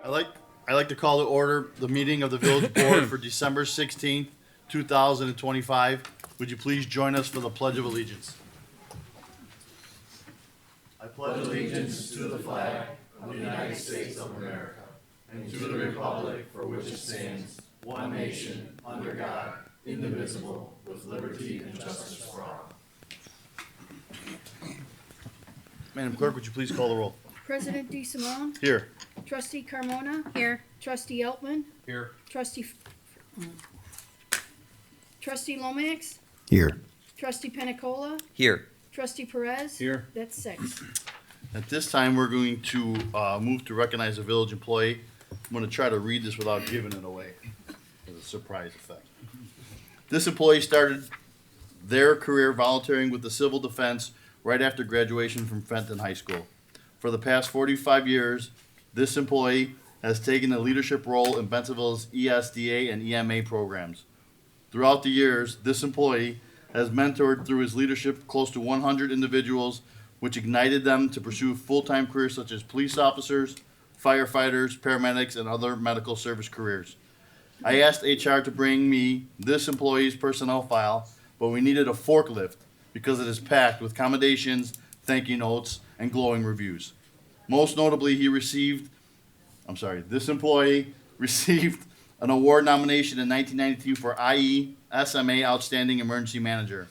I'd like to call to order the meeting of the village board for December 16th, 2025. Would you please join us for the Pledge of Allegiance? I pledge allegiance to the flag of the United States of America and to the republic for which it stands, one nation, under God, indivisible, with liberty and justice for all. Madam Clerk, would you please call the roll? President DeSimone, Here. Trustee Carmona, Here. Trustee Eltman, Here. Trustee Lomax, Here. Trustee Penicola, Here. Trustee Perez. Here. That's 6. At this time, we're going to move to recognize a village employee. I'm going to try to read this without giving it away as a surprise effect. This employee started their career volunteering with the Civil Defense right after graduation from Fenton High School. For the past 45 years, this employee has taken a leadership role in Bentonville's ESDA and EMA programs. Throughout the years, this employee has mentored through his leadership close to 100 individuals, which ignited them to pursue full-time careers such as police officers, firefighters, paramedics, and other medical service careers. I asked HR to bring me this employee's personnel file, but we needed a forklift because it is packed with commendations, thank you notes, and glowing reviews. Most notably, this employee received an award nomination in 1992 for IE SMA Outstanding Emergency Manager.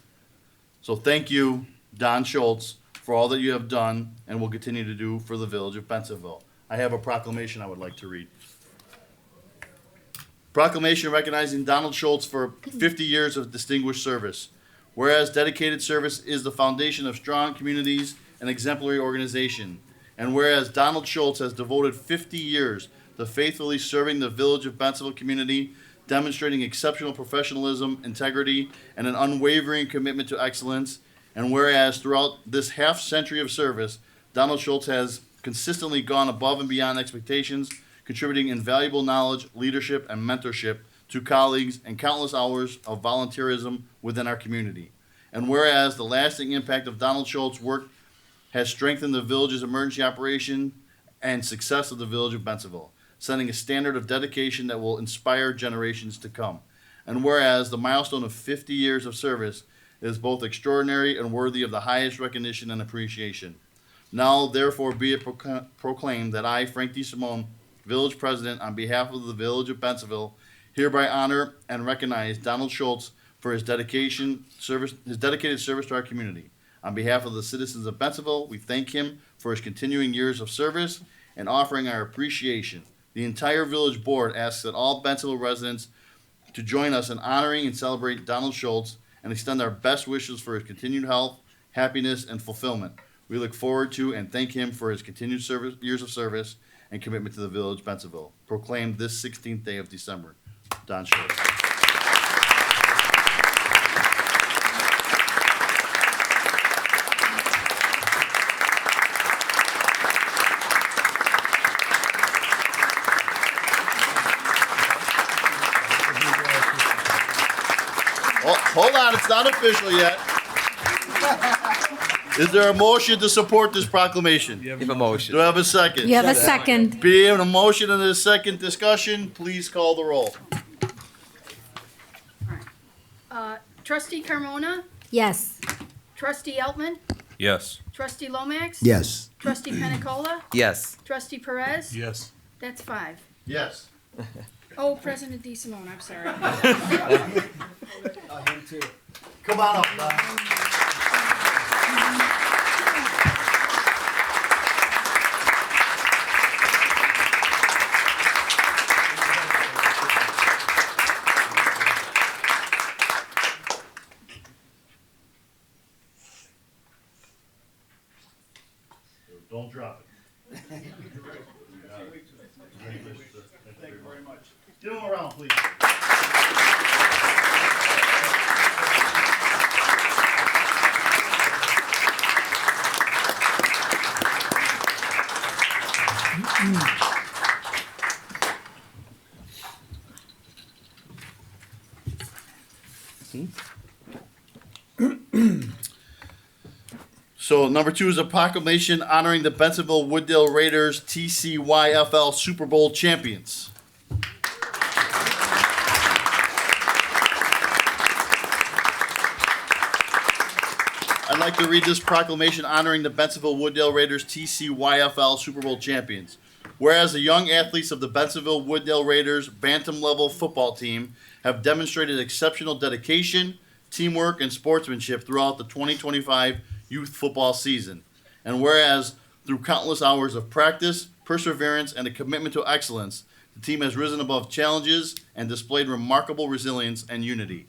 So thank you, Don Schultz, for all that you have done and will continue to do for the village of Bentonville. I have a proclamation I would like to read. Proclamation recognizing Donald Schultz for 50 years of distinguished service. Whereas dedicated service is the foundation of strong communities and exemplary organization. And whereas Donald Schultz has devoted 50 years to faithfully serving the village of Bentonville community, demonstrating exceptional professionalism, integrity, and an unwavering commitment to excellence. And whereas throughout this half century of service, Donald Schultz has consistently gone above and beyond expectations, contributing invaluable knowledge, leadership, and mentorship to colleagues and countless hours of volunteerism within our community. And whereas the lasting impact of Donald Schultz's work has strengthened the village's emergency operation and success of the village of Bentonville, setting a standard of dedication that will inspire generations to come. And whereas the milestone of 50 years of service is both extraordinary and worthy of the highest recognition and appreciation. Now, therefore, be it proclaimed that I, Frank DeSimone, village president, on behalf of the village of Bentonville, hereby honor and recognize Donald Schultz for his dedicated service to our community. On behalf of the citizens of Bentonville, we thank him for his continuing years of service and offering our appreciation. The entire village board asks that all Bentonville residents to join us in honoring and celebrate Donald Schultz and extend our best wishes for his continued health, happiness, and fulfillment. We look forward to and thank him for his continued years of service and commitment to the village of Bentonville. Proclaimed this 16th day of December. Don Schultz. Hold on, it's not official yet. Is there a motion to support this proclamation? You have a motion. Do I have a second? You have a second. Being a motion and a second discussion, please call the roll. Trustee Carmona, Yes. Trustee Eltman, Yes. Trustee Lomax, Yes. Trustee Penicola, Yes. Trustee Perez. Yes. That's 5. Yes. Oh, President DeSimone, I'm sorry. Come on up, Don. Don't drop it. Thank you very much. Give him a round, please. So number 2 is a proclamation honoring the Bensenville Wooddale Raiders TCYFL Super Bowl champions. I'd like to read this proclamation honoring the Bensenville Wooddale Raiders TCYFL Super Bowl champions. Whereas the young athletes of the Bensenville Wooddale Raiders Bantam level football team have demonstrated exceptional dedication, teamwork, and sportsmanship throughout the 2025 youth football season. And whereas through countless hours of practice, perseverance, and a commitment to excellence, the team has risen above challenges and displayed remarkable resilience and unity.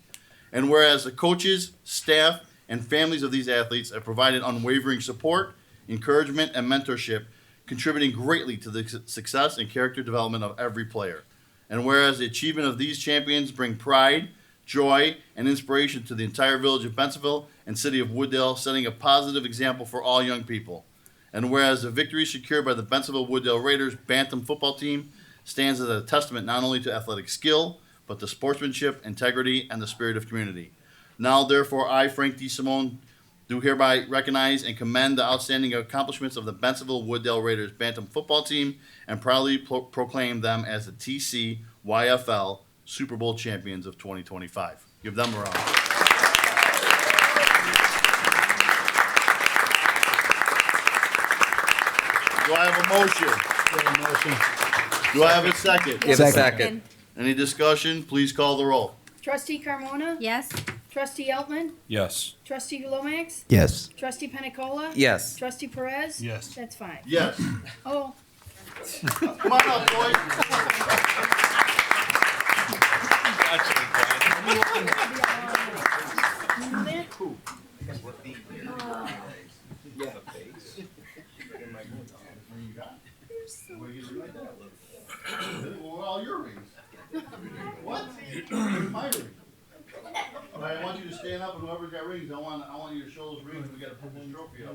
And whereas the coaches, staff, and families of these athletes have provided unwavering support, encouragement, and mentorship, contributing greatly to the success and character development of every player. And whereas the achievement of these champions bring pride, joy, and inspiration to the entire village of Bensenville and city of Wooddale, setting a positive example for all young people. And whereas the victory secured by the Bensenville Wooddale Raiders Bantam football team stands as a testament not only to athletic skill, but to sportsmanship, integrity, and the spirit of community. Now, therefore, I, Frank D. Simone, do hereby recognize and commend the outstanding accomplishments of the Bensenville Wooddale Raiders Bantam football team and proudly proclaim them as the TCYFL Super Bowl champions of 2025. Give them a round. Do I have a motion? Do I have a second? Give a second. Any discussion? Please call the roll. Trustee Carmona? Yes. Trustee Eltman? Yes. Trustee Lomax? Yes. Trustee Penicola? Yes. Trustee Perez? Yes. That's 5. Yes. Oh, Come on up, boys. Well, all your rings. What? Where's my ring? All right, I want you to stand up, and whoever's got rings, I want you to show those rings. We got to put this trophy up.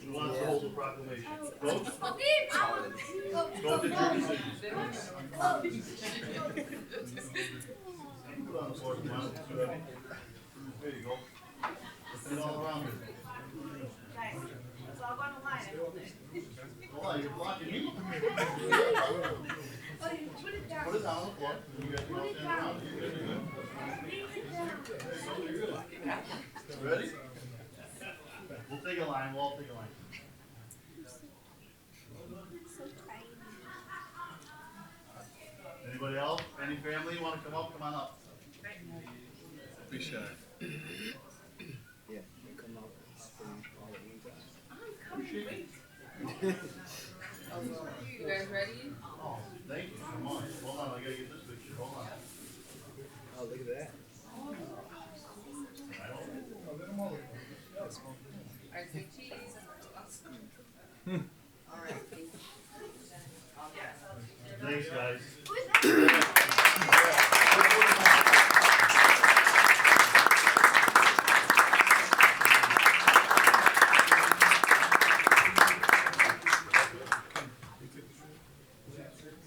Who wants to hold the proclamation? Coach? Coach, it's your decision. Put on the board, come on. There you go. Put it all around here. Hold on, you're blocking me. Put it down on the floor. You guys can all stand around. You're good, you're good. Ready? We'll take a line, we'll all take a line. Anybody else? Any family want to come up? Come on up. Be shy. You guys ready? Oh, thank you so much. Hold on, I gotta get this picture. Hold on. Oh, look at that. Alright, say cheese. Thanks, guys.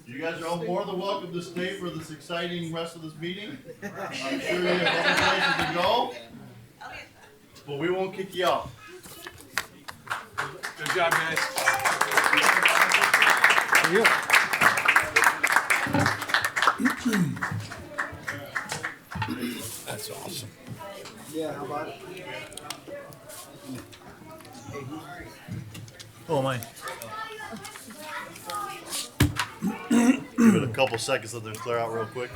You guys are all more than welcome to stay for this exciting rest of this meeting. I'm sure you have other places to go, but we won't kick you out. Good job, guys. That's awesome. Yeah, how about it? Oh, my. Give it a couple seconds, let them clear out real quick.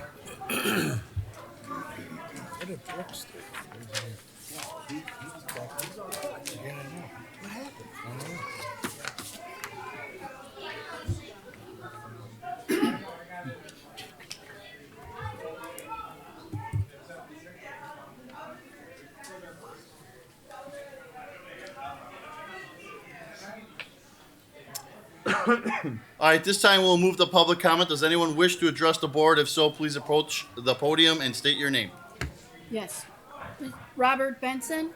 All right, this time we'll move to public comment. Does anyone wish to address the board? If so, please approach the podium and state your name. yes. Robert Benson?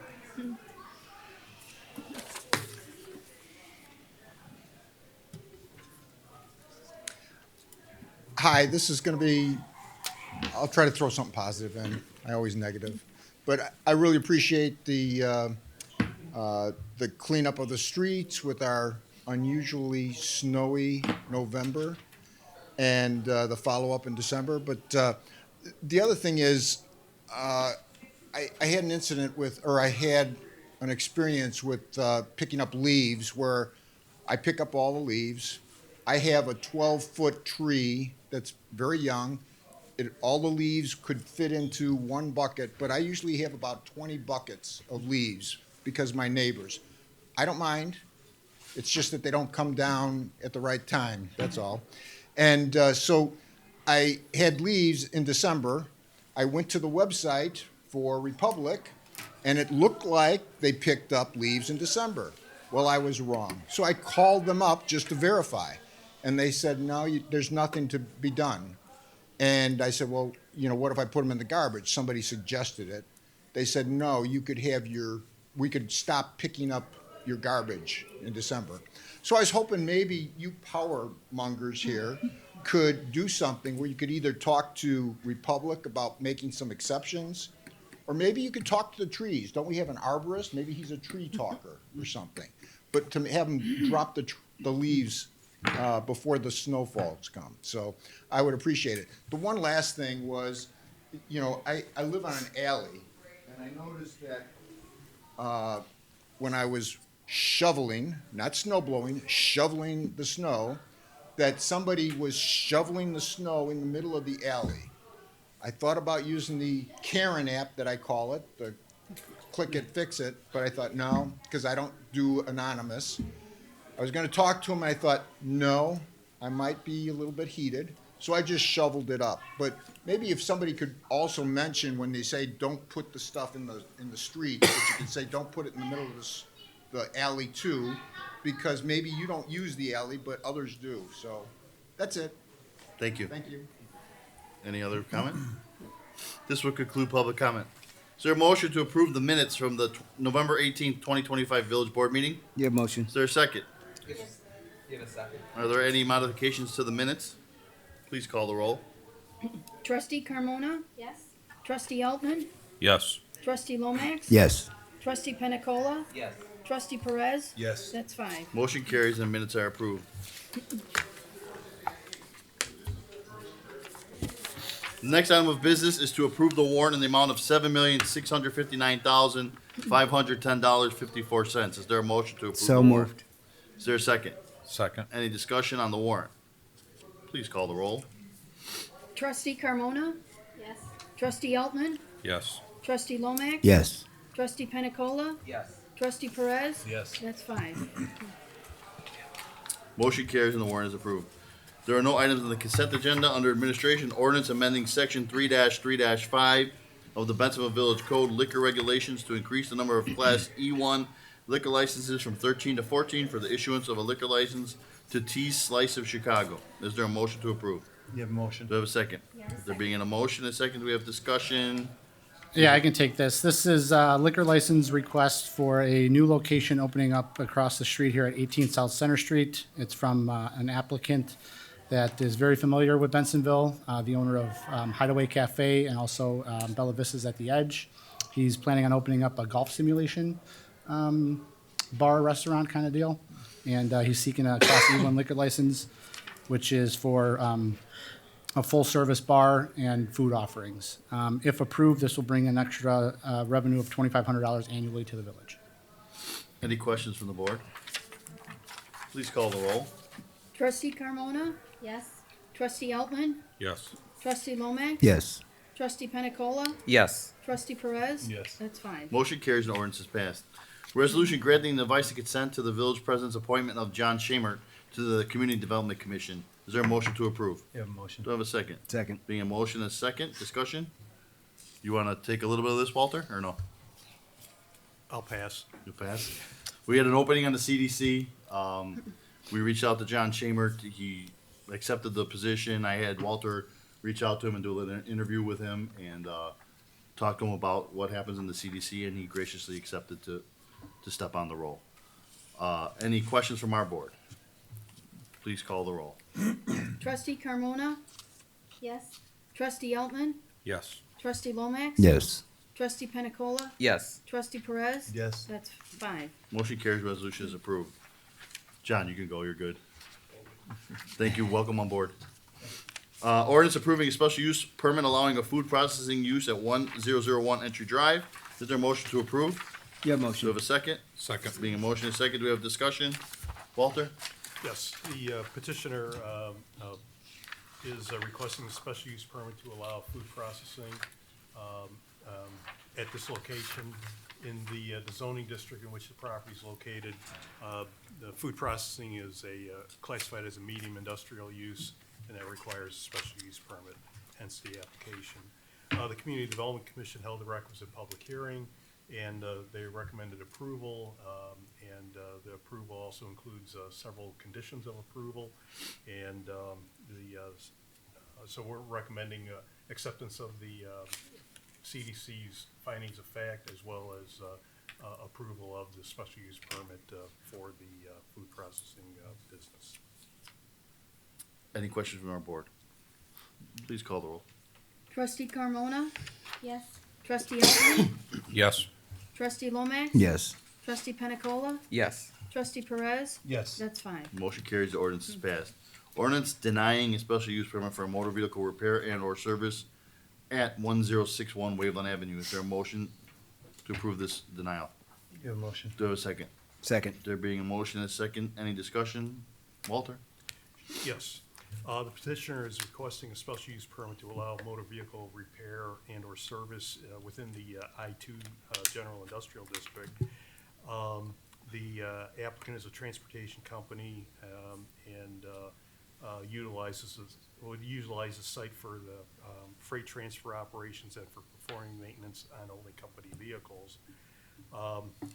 Hi, this is going to be I'll try to throw something positive in. I always negative. But I really appreciate the cleanup of the streets with our unusually snowy November and the follow-up in December. But the other thing is, I had an incident with, or I had an experience with picking up leaves where I pick up all the leaves. I have a 12-foot tree that's very young. All the leaves could fit into one bucket, but I usually have about 20 buckets of leaves because my neighbors. I don't mind. It's just that they don't come down at the right time, that's all. And so I had leaves in December. I went to the website for Republic, and it looked like they picked up leaves in December. Well, I was wrong. So I called them up just to verify, and they said, no, there's nothing to be done. And I said, well, what if I put them in the garbage? Somebody suggested it. They said, no, we could stop picking up your garbage in December. So I was hoping maybe you power mongers here could do something where you could either talk to Republic about making some exceptions, or maybe you could talk to the trees. Don't we have an arborist? Maybe he's a tree talker or something. But to have him drop the leaves before the snowfalls come. So I would appreciate it. The one last thing was, I live on an alley, and I noticed that when I was shoveling, not snow blowing, shoveling the snow, that somebody was shoveling the snow in the middle of the alley. I thought about using the Karen app that I call it, the click it, fix it, but I thought no, because I don't do anonymous. I was going to talk to him, and I thought, no, I might be a little bit heated, so I just shoveled it up. But maybe if somebody could also mention when they say don't put the stuff in the street, that you could say don't put it in the middle of the alley too, because maybe you don't use the alley, but others do. So that's it. Thank you. Thank you. Any other comment? This will conclude public comment. Is there a motion to approve the minutes from the November 18th, 2025 Village Board meeting? You have motion. Is there a second? Give a second. Are there any modifications to the minutes? Please call the roll. Trustee Carmona? Yes. Trustee Altman? Yes. Trustee Lomax? Yes. Trustee Pena Cola? Yes. Trustee Perez? Yes. That's 5. Motion carries and minutes are approved. The next item of business is to approve the warrant in the amount of $7,659,510.54. Is there a motion to approve? So the warrant? moved. Is there a second? Second. Any discussion on the warrant? Please call the roll. Trustee Carmona? Yes. Trustee Altman? Yes. Trustee Lomax? Yes. Trustee Pena Cola? Yes. Trustee Perez? Yes. That's 5. Motion carries and the warrant is approved. There are no items on the consent agenda under administration. Ordinance amending section 3-3-5 of the Bensonville Village Code liquor regulations to increase the number of class E1 liquor licenses from 13 to 14 for the issuance of a liquor license to T's Slice of Chicago. Is there a motion to approve? You have a motion? Do I have a second? Yes. There being a motion, a second, do we have discussion? Yeah, I can take this. This is a liquor license request for a new location opening up across the street here at 18 South Center Street. It's from an applicant that is very familiar with Bensonville, the owner of Hideaway Cafe and also Bella Vista's at the Edge. He's planning on opening up a golf simulation bar, restaurant kind of deal. And he's seeking a Class E1 liquor license, which is for a full-service bar and food offerings. If approved, this will bring an extra revenue of $2,500 annually to the village. Any questions from the board? Please call the roll. Trustee Carmona? Yes. Trustee Altman? Yes. Trustee Lomax? Yes. Trustee Pena Cola? Yes. Trustee Perez? Yes. That's 5. Motion carries and ordinance is passed. Resolution granting the advice and consent to the village president's appointment of John Shamer to the Community Development Commission. Is there a motion to approve? You have a motion? Do I have a second? Second. Being a motion and a second, discussion? You want to take a little bit of this, Walter, or no? I'll pass. You pass? We had an opening on the CDC. We reached out to John Shamer. He accepted the position. I had Walter reach out to him and do an interview with him and talk to him about what happens in the CDC, and he graciously accepted to step on the role. Any questions from our board? Please call the roll. Trustee Carmona? Yes. Trustee Eltman, Yes. Trustee Lomax. Yes. Trustee Pena Cola, Yes. Trustee Perez. Yes. That's 5. Motion carries, resolution is approved. John, you can go, you're good. Thank you, welcome on board. Ordinance approving a special use permit allowing a food processing use at 1001 Entry Drive. Is there a motion to approve? Yeah, Do we motion. have a second? Second. Being a motion and a second, do we have discussion? Walter? Yes, the petitioner is requesting a special use permit to allow food processing at this location in the zoning district in which the property is located. The food processing is classified as a medium industrial use, and that requires a special use permit, hence the application. The Community Development Commission held the requisite public hearing, and they recommended approval, and the approval also includes several conditions of approval, and so we're recommending acceptance of the CDC's findings of fact, as well as approval of the special use permit for the food processing business. Any questions from our board? Please call the roll. Trustee Carmona, Yes. Trustee Eltman, Yes. Trustee Lomax. Yes. Trustee Pena Cola, Yes. Trustee Perez. Yes. That's 5. Motion carries, the ordinance is passed. Ordinance denying a special use permit for a motor vehicle repair and/or service at 1061 Waveland Avenue. Is there a motion to approve this denial? You have a motion? Do I have a second? Second. There being a motion and a second, any discussion? Walter? Yes. The petitioner is requesting a special use permit to allow motor vehicle repair and/or service within the I-2 General Industrial District. The applicant is a transportation company and would utilize the site for the freight transfer operations and for performing maintenance on only company vehicles.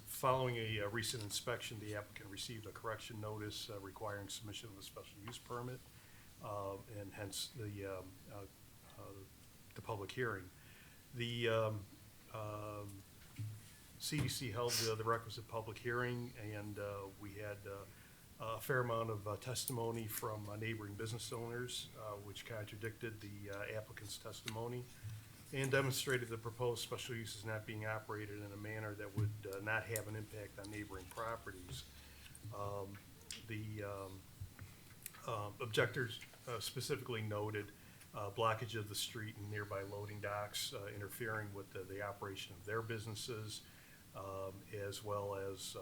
Following a recent inspection, the applicant received a correction notice requiring submission of a special use permit, and hence the public hearing. The CDC held the requisite public hearing, and we had a fair amount of testimony from neighboring business owners, which contradicted the applicant's testimony and demonstrated the proposed special use is not being operated in a manner that would not have an impact on neighboring properties. The objectors specifically noted blockage of the street and nearby loading docks interfering with the operation of their businesses, as well as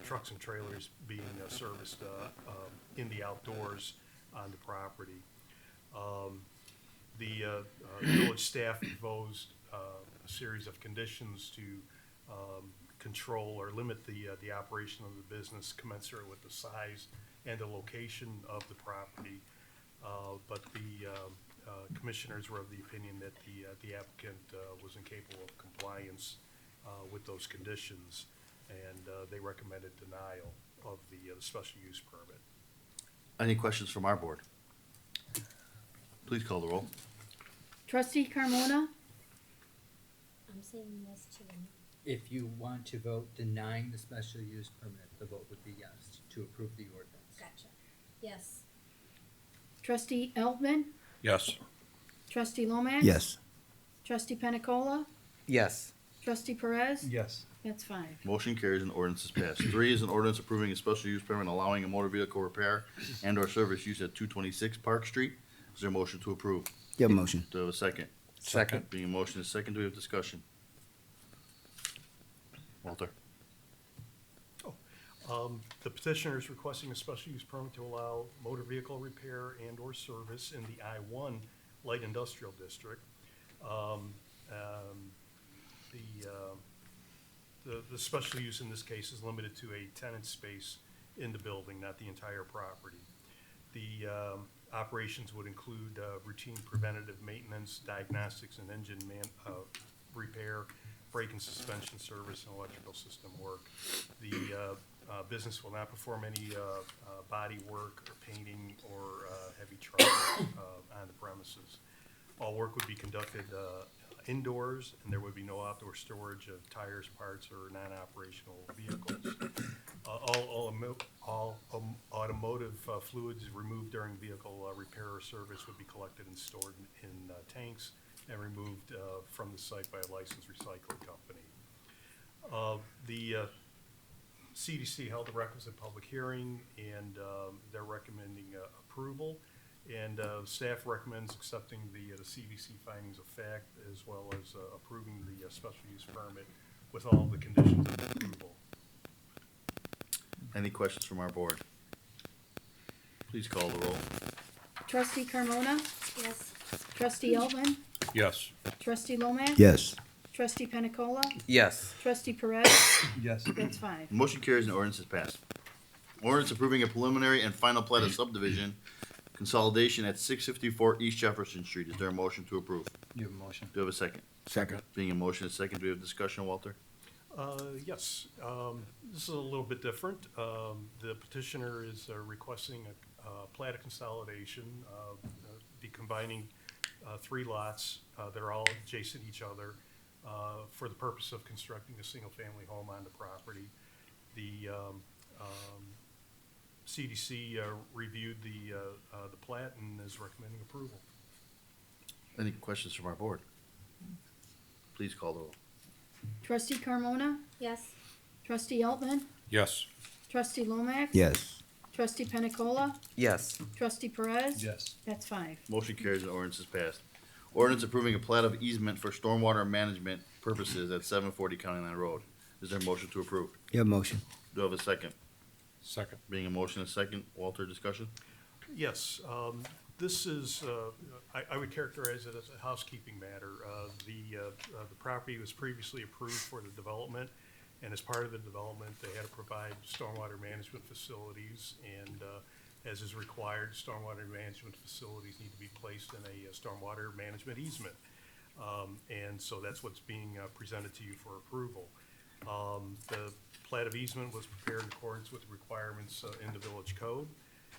trucks and trailers being serviced in the outdoors on the property. The village staff proposed a series of conditions to control or limit the operation of the business commensurate with the size and the location of the property. But the commissioners were of the opinion that the applicant was incapable of compliance with those conditions, and they recommended denial of the special use permit. Any questions from our board? Please call the roll. Trustee Carmona, I'm saying yes to them. If you want to vote denying the special use permit, the vote would be yes to approve the ordinance. Gotcha. Yes. Trustee Eltman, Yes. Trustee Lomax. Yes. Trustee Pena Cola, Yes. Trustee Perez. Yes. That's 5. Motion carries and ordinance is passed. 3 is an ordinance approving a special use permit allowing a motor vehicle repair and/or service use at 226 Park Street. Is there a motion to approve? Yeah, motion. Do I have a second? Second. Being a motion and a second, do we have discussion? Walter? The petitioner is requesting a special use permit to allow motor vehicle repair and/or service in the I-1 Light Industrial District. The special use in this case is limited to a tenant space in the building, not the entire property. The operations would include routine preventative maintenance, diagnostics and engine repair, brake and suspension service, and electrical system work. The business will not perform any body work or painting or heavy trucking on the premises. All work would be conducted indoors, and there would be no outdoor storage of tires, parts, or non-operational vehicles. All automotive fluids removed during vehicle repair or service would be collected and stored in tanks and removed from the site by a licensed recycling company. The CDC held a requisite public hearing, and they're recommending approval. And staff recommends accepting the CDC findings of fact, as well as approving the special use permit with all the conditions of approval. Any questions from our board? Please call the roll. Trustee Carmona? Yes. Trustee Elvin? Yes. Trustee Lomax? Yes. Trustee Pena Cola? Yes. Trustee Perez? Yes. That's five. Motion carries and ordinance is passed. Ordinance approving a preliminary and final plat of subdivision consolidation at 654 East Jefferson Street. Is there a motion to approve? You have a motion? Do we have a second? Second. Being a motion and a second, do we have discussion, Walter? Yes, this is a little bit different. The petitioner is requesting a plat of consolidation, be combining three lots that are all adjacent to each other for the purpose of constructing a single-family home on the property. The CDC reviewed the plat and is recommending approval. Any questions from our board? Please call the roll. Trustee Carmona? Yes. Trustee Elvin? Yes. Trustee Lomax? Yes. Trustee Pena Cola? Yes. Trustee Perez? Yes. That's five. Motion carries and ordinance is passed. Ordinance approving a plat of easement for stormwater management purposes at 740 County Line Road. Is there a motion to approve? You have a motion. Do I have a second? Second. Being a motion and a second, Walter, discussion? Yes, this is, I would characterize it as a housekeeping matter. The property was previously approved for the development, and as part of the development, they had to provide stormwater management facilities, and as is required, stormwater management facilities need to be placed in a stormwater management easement. And so that's what's being presented to you for approval. The plat of easement was prepared in accordance with the requirements in the village code,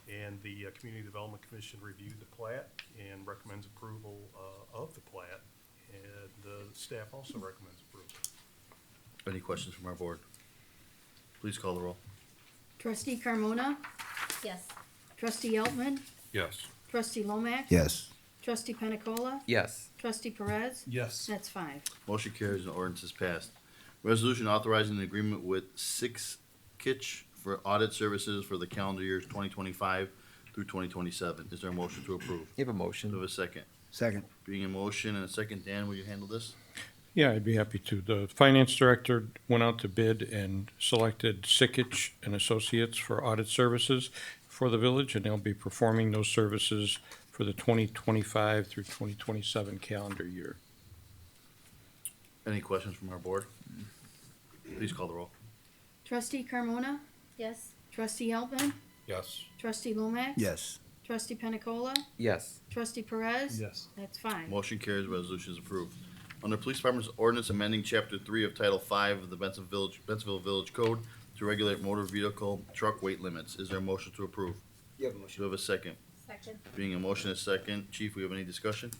and the Community Development Commission reviewed the plat and recommends approval of the plat, and the staff also recommends approval. Any questions from our board? Please call the roll. Trustee Carmona? Yes. Trustee Elvin? Yes. Trustee Lomax? Yes. Trustee Pena Cola? Yes. Trustee Perez? Yes. That's five. Motion carries and ordinance is passed. Resolution authorizing an agreement with Six Kitch for audit services for the calendar years 2025 through 2027. Is there a motion to approve? You have a Do we motion. have a second? Second. Being a motion and a second, Dan, will you handle this? Yeah, I'd be happy to. The finance director went out to bid and selected Sikich and Associates for audit services for the village, and they'll be performing those services for the 2025 through 2027 calendar year. Any questions from our board? Please call the roll. Trustee Carmona? Yes. Trustee Elvin? Yes. Trustee Lomax? Yes. Trustee Pena Cola? Yes. Trustee Perez? Yes. That's five. Motion carries, resolution is approved. Under Police Department's ordinance amending Chapter 3 of Title 5 of the Bensonville Village Code to regulate motor vehicle truck weight limits. Is there a motion to approve? You have a Do we motion. have a second? Second. Being a motion and a second, Chief, we have any discussion?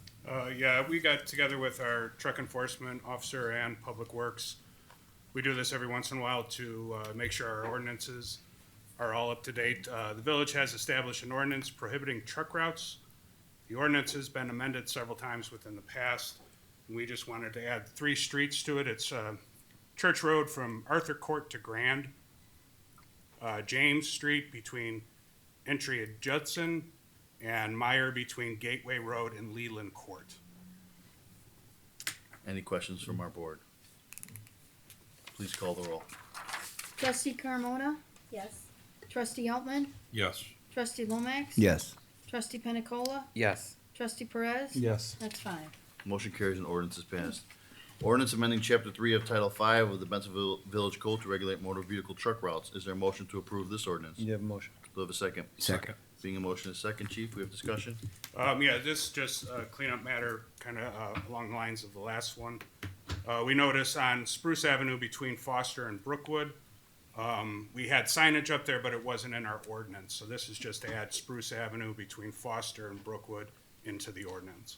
Yeah, we got together with our truck enforcement officer and Public Works. We do this every once in a while to make sure our ordinances are all up to date. The village has established an ordinance prohibiting truck routes. The ordinance has been amended several times within the past. And we just wanted to add 3 streets to it. It's Church Road from Arthur Court to Grand, James Street between Entry at Judson, and Meyer between Gateway Road and Leland Court. Any questions from our board? Please call the roll. Trustee Carmona? Yes. Trustee Elvin? Yes. Trustee Lomax? Yes. Trustee Pena Cola? Yes. Trustee Perez? Yes. That's five. Motion carries and ordinance is passed. Ordinance amending Chapter 3 of Title 5 of the Bensonville Village Code to regulate motor vehicle truck routes. Is there a motion to approve this ordinance? Do You have a motion? we have a second? Second. Being a motion and a second, Chief, we have discussion? Yeah, this is just a cleanup matter, kind of along the lines of the last one. We noticed on Spruce Avenue between Foster and Brookwood, we had signage up there, but it wasn't in our ordinance. So this is just to add Spruce Avenue between Foster and Brookwood into the ordinance.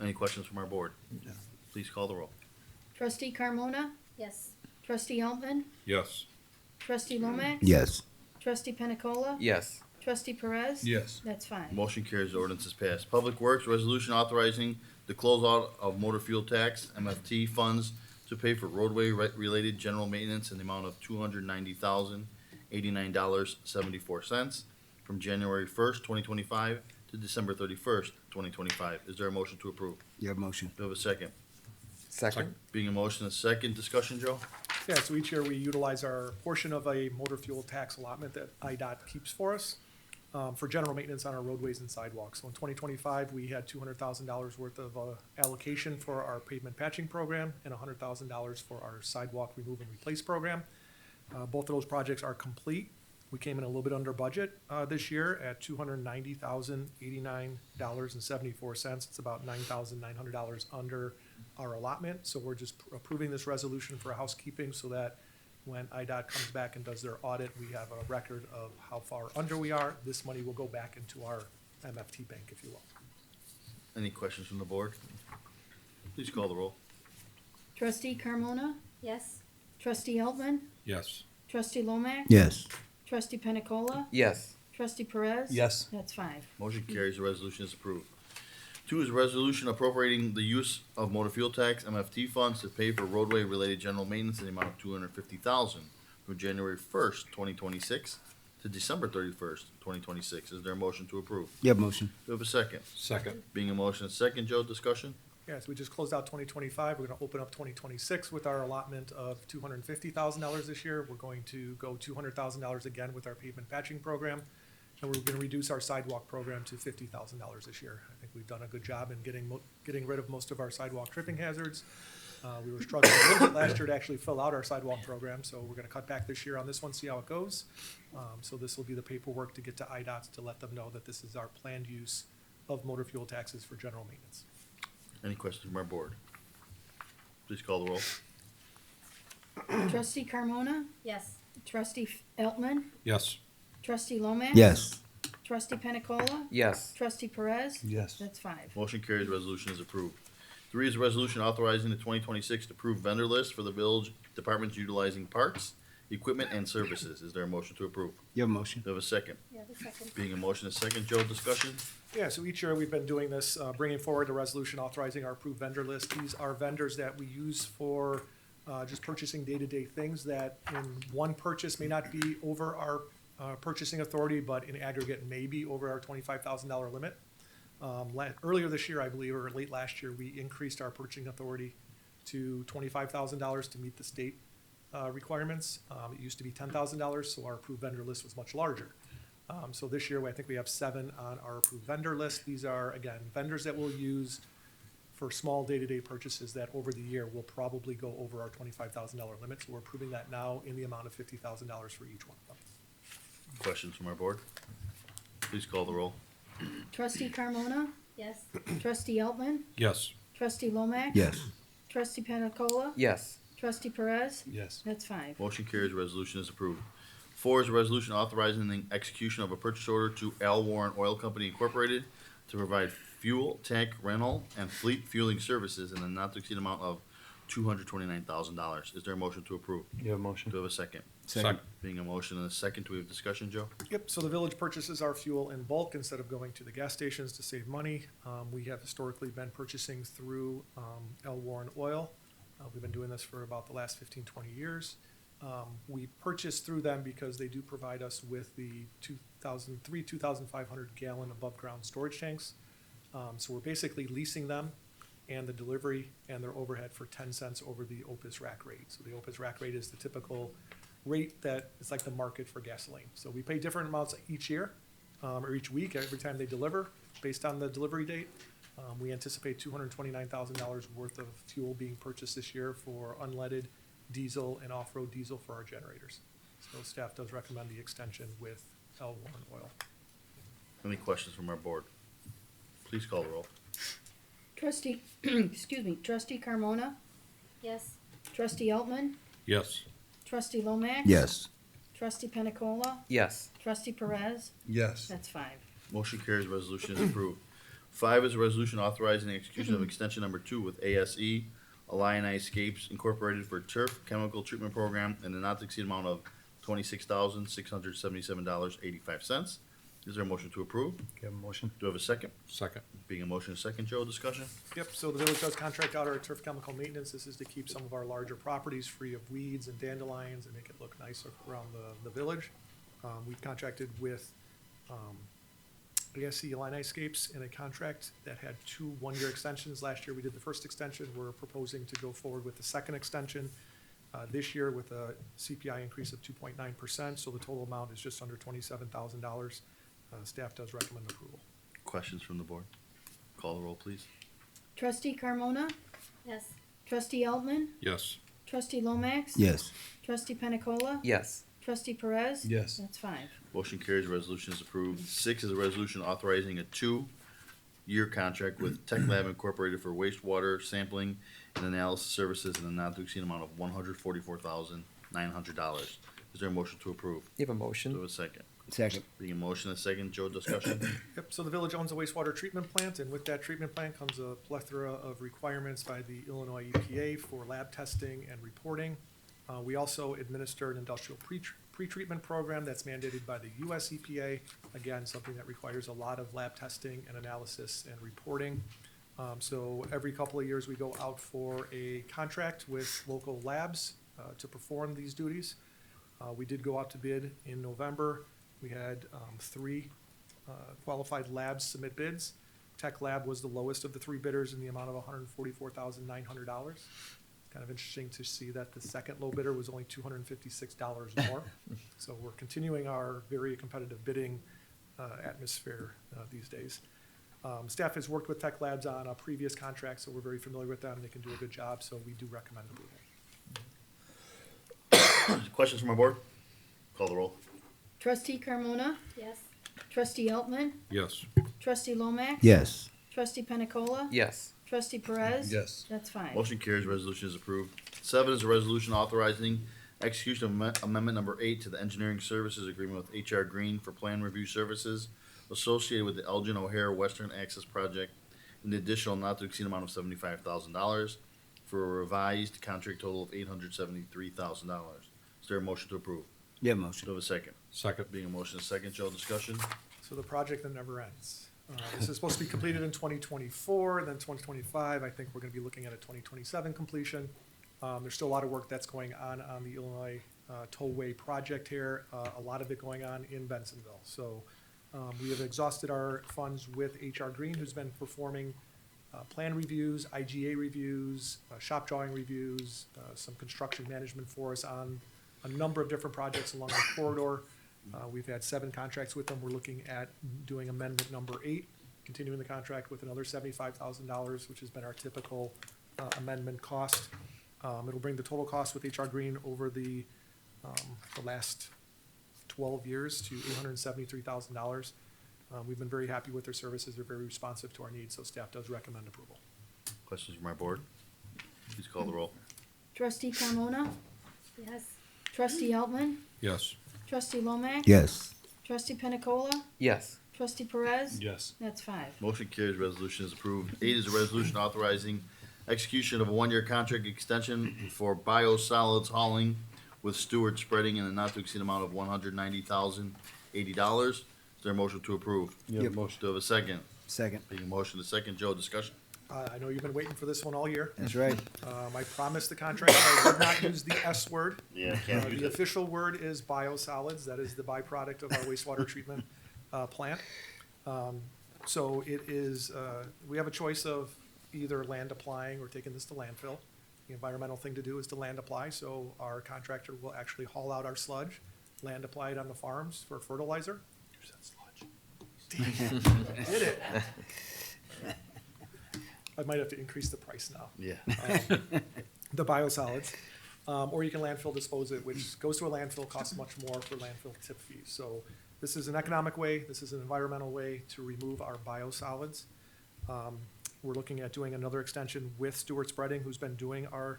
Any questions from our board? Please call the roll. Trustee Carmona? Yes. Trustee Elvin? Yes. Trustee Lomax? Yes. Trustee Pena Cola? Yes. Trustee Perez? Yes. That's five. Motion carries, the ordinance is passed. Public Works, resolution authorizing the closeout of motor fuel tax, MFT funds to pay for roadway-related general maintenance in the amount of $290,089.74 from January 1st, 2025 to December 31st, 2025. Is there a motion to approve? You have motion. Do we have a second? Second. Being a motion, a second. Discussion, Joe? Yeah, so each year we utilize our portion of a motor fuel tax allotment that IDOT keeps for us for general maintenance on our roadways and sidewalks. So in 2025, we had $200,000 worth of allocation for our pavement patching program and $100,000 for our sidewalk remove and replace program. Both of those projects are complete. We came in a little bit under budget this year at $290,089.74. It's about $9,900 under our allotment. So we're just approving this resolution for housekeeping so that when IDOT comes back and does their audit, we have a record of how far under we are. This money will go back into our MFT bank, if you will. Any questions from the board? Please call the roll. Trustee Carmona? Yes. Trustee Eltman? Yes. Trustee Lomax? Yes. Trustee Pena Cola? Yes. Trustee Perez? Yes. That's five. Motion carries, the resolution is approved. 2 is a resolution appropriating the use of motor fuel tax, MFT funds to pay for roadway-related general maintenance in the amount of $250,000 from January 1st, 2026 to December 31st, 2026. Is there a motion to approve? You have motion. Do we have a second? Second. Being a motion, a second, Joe, discussion? Yeah, so we just closed out 2025. We're going to open up 2026 with our allotment of $250,000 this year. We're going to go $200,000 again with our pavement patching program. And we're going to reduce our sidewalk program to $50,000 this year. I think we've done a good job in getting rid of most of our sidewalk tripping hazards. We were struggling a little bit last year to actually fill out our sidewalk program, so we're going to cut back this year on this one, see how it goes. So this will be the paperwork to get to IDOT to let them know that this is our planned use of motor fuel taxes for general maintenance. Any questions from our board? Please call the roll. Trustee Carmona? Yes. Trustee Eltman? Yes. Trustee Lomax? Yes. Trustee Pena Cola? Yes. Trustee Perez? Yes. That's five. Motion carries, resolution is approved. 3 is a resolution authorizing the 2026 approved vendor list for the village departments utilizing parts, equipment, and services. Is there a motion to approve? You have motion. Do we have a second? Yeah, the second. Being a motion, a second, Joe, discussion? Yeah, so each year we've been doing this, bringing forward a resolution authorizing our approved vendor list. These are vendors that we use for just purchasing day-to-day things that in one purchase may not be over our purchasing authority, but in aggregate may be over our $25,000 limit. Earlier this year, I believe, or late last year, we increased our purchasing authority to $25,000 to meet the state requirements. It used to be $10,000, so our approved vendor list was much larger. So this year, I think we have 7 on our approved vendor list. These are, again, vendors that we'll use for small day-to-day purchases that over the year will probably go over our $25,000 limit. So we're approving that now in the amount of $50,000 for each one of them. Questions from our board? Please call the roll. Trustee Carmona? Yes. Trustee Eltman? Yes. Trustee Lomax? Yes. Trustee Pena Cola? Yes. Trustee Perez? Yes. That's five. Motion carries, resolution is approved. 4 is a resolution authorizing the execution of a purchase order to Al Warren Oil Company Incorporated to provide fuel tank rental and fleet fueling services in a not to exceed amount of $229,000. Is there a motion to approve? You have motion. Do we have a second? Second. Being a motion and a second, do we have discussion, Joe? Yep, so the village purchases our fuel in bulk instead of going to the gas stations to save money. We have historically been purchasing through L. Warren Oil. We've been doing this for about the last 15, 20 years. We purchase through them because they do provide us with the 2,500 gallon above ground storage tanks. So we're basically leasing them and the delivery and their overhead for 10 cents over the Opus rack rate. So the Opus rack rate is the typical rate that is like the market for gasoline. So we pay different amounts each year or each week every time they deliver based on the delivery date. We anticipate $229,000 worth of fuel being purchased this year for unleaded diesel and off-road diesel for our generators. So staff does recommend the extension with L. Warren Oil. Any questions from our board? Please call the roll. Trustee, excuse me, Trustee Carmona? Yes. Trustee Eltman? Yes. Trustee Lomax? Yes. Trustee Pena Cola? Yes. Trustee Perez? Yes. That's five. Motion carries, resolution is approved. 5 is a resolution authorizing the execution of extension number 2 with ASE, Illini Escapes Incorporated for turf chemical treatment program in the not to exceed amount of $26,677.85. Is there a motion to approve? Have a motion? Do I have a second? Second. Being a motion and second, Joe, discussion? Yep, so the village does contract out our turf chemical maintenance. This is to keep some of our larger properties free of weeds and dandelions and make it look nicer around the village. We've contracted with ASC Landscapes in a contract that had 2 one-year extensions. Last year, we did the first extension. We're proposing to go forward with the second extension this year with a CPI increase of 2.9%, so the total amount is just under $27,000. Staff does recommend approval. Questions from the board? Call the roll, please. Trustee Carmona? Yes. Trustee Altman? Yes. Trustee Lomax? Yes. Trustee Pena Cola? Yes. Trustee Perez? Yes. That's 5. Motion carries, resolution is approved. 6 is a resolution authorizing a 2-year contract with Tech Lab Incorporated for wastewater sampling and analysis services in a not-to-exceed amount of $144,900. Is there a motion to approve? You have a Do I motion? have a second? Second. Being a motion and second, Joe, discussion? Yep, so the village owns a wastewater treatment plant, and with that treatment plant comes a plethora of requirements by the Illinois EPA for lab testing and reporting. We also administer an industrial pre-treatment program that's mandated by the US EPA. Again, something that requires a lot of lab testing and analysis and reporting. So every couple of years, we go out for a contract with local labs to perform these duties. We did go out to bid in November. We had 3 qualified labs submit bids. Tech Lab was the lowest of the 3 bidders in the amount of $144,900. Kind of interesting to see that the second low bidder was only $256 more. So we're continuing our very competitive bidding atmosphere these days. Staff has worked with Tech Labs on a previous contract, so we're very familiar with them. They can do a good job, so we do recommend approval. Questions from our board? Call the roll. Trustee Carmona? Yes. Trustee Altman? Yes. Trustee Lomax? Yes. Trustee Pena Cola? Yes. Trustee Perez? Yes. That's 5. Motion carries, resolution is approved. 7 is a resolution authorizing execution of amendment number 8 to the engineering services agreement with HR Green for plan review services associated with the Elgin O'Hare Western Access Project in the additional not to exceed amount of $75,000 for a revised contract total of $873,000. Is there a motion to approve? Yeah, Do motion. I have a second? Second. Being a motion and second, Joe, discussion? So the project that never ends. This is supposed to be completed in 2024, then 2025. I think we're going to be looking at a 2027 completion. There's still a lot of work that's going on the Illinois Tollway project here, a lot of it going on in Bensonville. So we have exhausted our funds with HR Green, who's been performing plan reviews, IGA reviews, shop drawing reviews, some construction management for us on a number of different projects along the corridor. We've had 7 contracts with them. We're looking at doing amendment number 8, continuing the contract with another $75,000, which has been our typical amendment cost. It'll bring the total cost with HR Green over the last 12 years to $873,000. We've been very happy with their services. They're very responsive to our needs, so staff does recommend approval. Questions from our board? Please call the roll. Trustee Carmona? Yes. Trustee Altman? Yes. Trustee Lomax? Yes. Trustee Pena Cola? Yes. Trustee Perez? Yes. That's 5. Motion carries, resolution is approved. 8 is a resolution authorizing execution of a 1-year contract extension for biosolids hauling with Stewart Spreading in a not to exceed amount of $190,080. Is there a motion to approve? Yeah, Yep. motion. Do I have a second? Second. Being a motion to second, Joe, discussion? I know you've been waiting for this one all year. That's right. I promised the contractor I would not use the S word. Yeah, can't use The it. official word is biosolids. That is the byproduct of our wastewater treatment plant. So it is, we have a choice of either land applying or taking this to landfill. The environmental thing to do is to land apply, so our contractor will actually haul out our sludge, land apply it on the farms for fertilizer. Did it? I might have to increase the price now. Yeah. The biosolids, or you can landfill dispose it, which goes to a landfill, costs much more for landfill tip fees. So this is an economic way, this is an environmental way to remove our biosolids. We're looking at doing another extension with Stewart Spreading, who's been doing our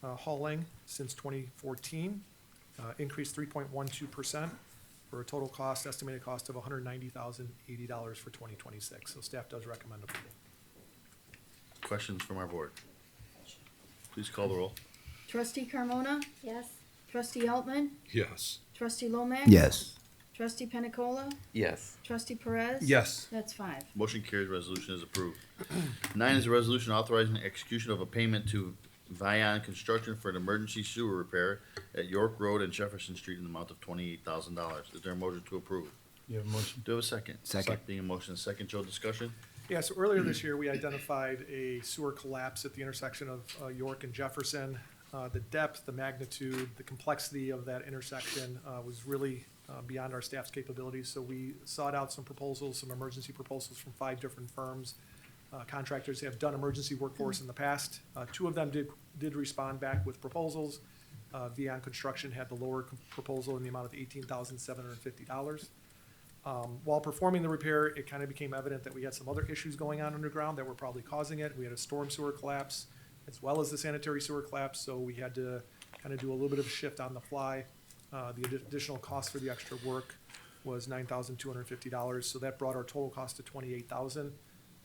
hauling since 2014. Increased 3.12% for a total cost, estimated cost of $190,080 for 2026. So staff does recommend approval. Questions from our board? Please call the roll. Trustee Carmona? Yes. Trustee Eltman, Yes. Trustee Lomax. Yes. Trustee Pena Cola, Yes. Trustee Perez. Yes. That's 5. Motion carries, resolution is approved. 9 is a resolution authorizing the execution of a payment to Vion Construction for an emergency sewer repair at York Road and Jefferson Street in the amount of $28,000. Is there a motion to approve? You have a motion? Do I have a second? Second. Being a motion and second, Joe, discussion? Yeah, so earlier this year, we identified a sewer collapse at the intersection of York and Jefferson. The depth, the magnitude, the complexity of that intersection was really beyond our staff's capabilities. So we sought out some proposals, some emergency proposals from 5 different firms. Contractors have done emergency work for us in the past. 2 of them did respond back with proposals. Vion Construction had the lower proposal in the amount of $18,750. While performing the repair, it kind of became evident that we had some other issues going on underground that were probably causing it. We had a storm sewer collapse as well as the sanitary sewer collapse, so we had to kind of do a little bit of a shift on the fly. The additional cost for the extra work was $9,250, so that brought our total cost to $28,000,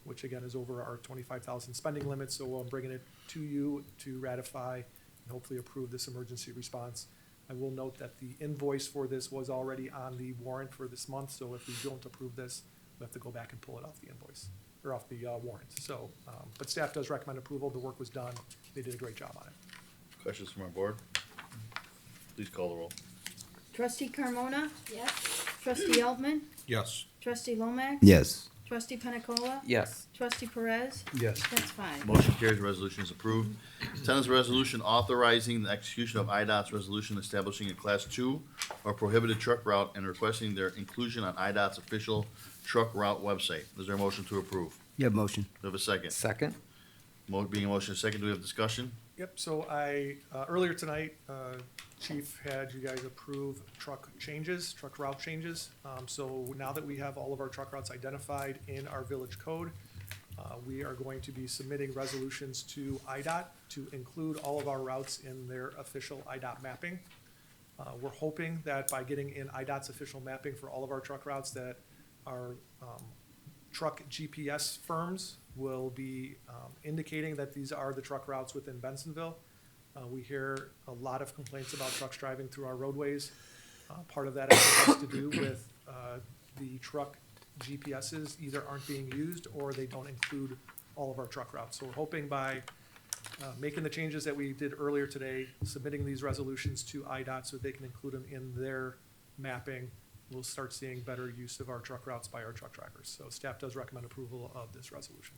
which again is over our $25,000 spending limit. So I'm bringing it to you to ratify and hopefully approve this emergency response. I will note that the invoice for this was already on the warrant for this month, so if we don't approve this, we have to go back and pull it off the invoice, or off the warrant. So, but staff does recommend approval. The work was done. They did a great job on it. Questions from our board? Please call the roll. Trustee Carmona, Yes. Trustee Eltman, Yes. Trustee Lomax. Yes. Trustee Pena Cola, Yes. Trustee Perez. Yes. That's 5. Motion carries, resolution is approved. 10 is a resolution authorizing the execution of IDOT's resolution establishing a Class 2 or prohibited truck route and requesting their inclusion on IDOT's official truck route website. Is there a motion to approve? You have motion. Do we have a second? Second. Being a motion and second, do we have discussion? Yep, so I, earlier tonight, Chief had you guys approve truck changes, truck route changes. So now that we have all of our truck routes identified in our village code, we are going to be submitting resolutions to IDOT to include all of our routes in their official IDOT mapping. We're hoping that by getting in IDOT's official mapping for all of our truck routes, that our truck GPS firms will be indicating that these are the truck routes within Bensonville. We hear a lot of complaints about trucks driving through our roadways. Part of that actually has to do with the truck GPSs either aren't being used or they don't include all of our truck routes. So we're hoping by making the changes that we did earlier today, submitting these resolutions to IDOT so they can include them in their mapping, we'll start seeing better use of our truck routes by our truck drivers. So staff does recommend approval of this resolution.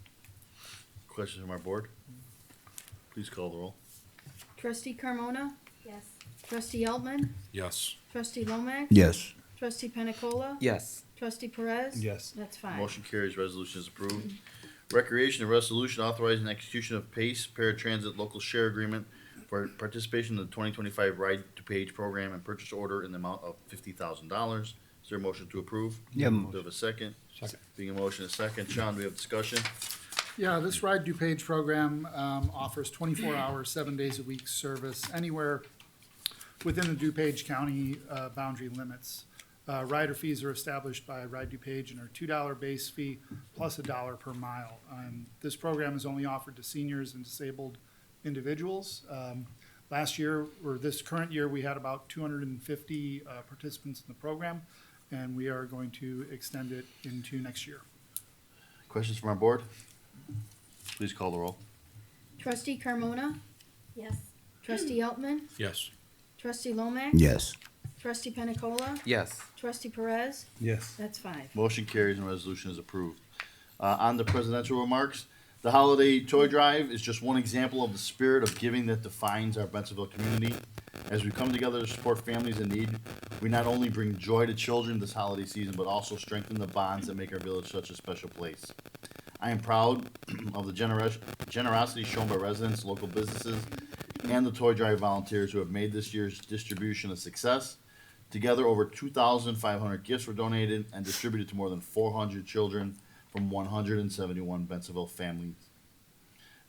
Questions from our board? Please call the roll. Trustee Carmona, Yes. Trustee Eltman, Yes. Trustee Lomax. Yes. Trustee Pena Cola, Yes. Trustee Perez. Yes. That's 5. Motion carries, resolution is approved. Recreation, a resolution authorizing execution of PACE Paratransit Local Share Agreement for participation in the 2025 Ride to Page Program and purchase order in the amount of $50,000. Is there a motion to approve? You have a Do we have a second? Second. Being a motion and second, Sean, do we have discussion? Yeah, this Ride DuPage program offers 24-hour, 7 days a week service anywhere within the DuPage County boundary limits. Rider fees are established by Ride DuPage and are $2 base fee plus $1 per mile. This program is only offered to seniors and disabled individuals. Last year, or this current year, we had about 250 participants in the program, and we are going to extend it into next year. Questions from our board? Please call the roll. Trustee Carmona, Yes. Trustee Eltman, Yes. Trustee Lomax. Yes. Trustee Pena Cola, Yes. Trustee Perez. Yes. That's 5. Motion carries and resolution is approved. On the presidential remarks, the holiday toy drive is just one example of the spirit of giving that defines our Bensenville community. As we come together to support families in need, we not only bring joy to children this holiday season, but also strengthen the bonds that make our village such a special place. I am proud of the generosity shown by residents, local businesses, and the toy drive volunteers who have made this year's distribution a success. Together, over 2,500 gifts were donated and distributed to more than 400 children from 171 Bensenville families.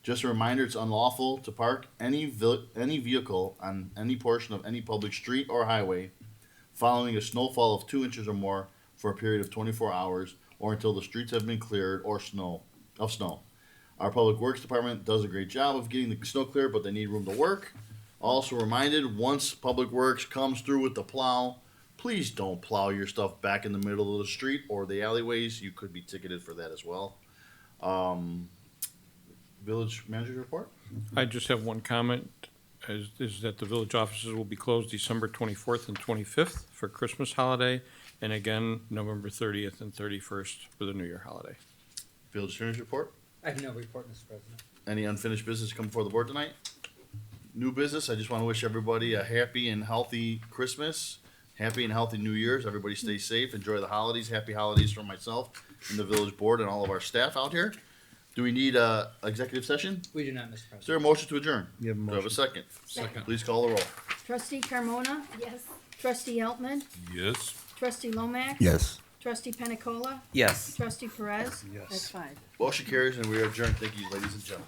Just a reminder, it's unlawful to park any vehicle on any portion of any public street or highway following a snowfall of 2 inches or more for a period of 24 hours or until the streets have been cleared of snow. Our Public Works Department does a great job of getting the snow cleared, but they need room to work. Also reminded, once Public Works comes through with the plow, please don't plow your stuff back in the middle of the street or the alleyways. You could be ticketed for that as well. Village manager report? I just have one comment, is that the village offices will be closed December 24th and 25th for Christmas holiday, and again, November 30th and 31st for the New Year holiday. Village attorney's report? I have no report, Mr. President. Any unfinished business come before the board tonight? New business, I just want to wish everybody a happy and healthy Christmas, happy and healthy New Year's. Everybody stay safe, enjoy the holidays. Happy holidays from myself and the village board and all of our staff out here. Do we need a executive session? We do not, Mr. Is President. there a motion to adjourn? You have a Do I have a motion. second? Second. Please call the roll. Trustee Carmona? Yes. Trustee Eltman? Yes. Trustee Lomax? Yes. Trustee Pena Cola? Yes. Trustee Perez? Yes. That's five. Motion carries and we are adjourned. Thank you, ladies and gentlemen.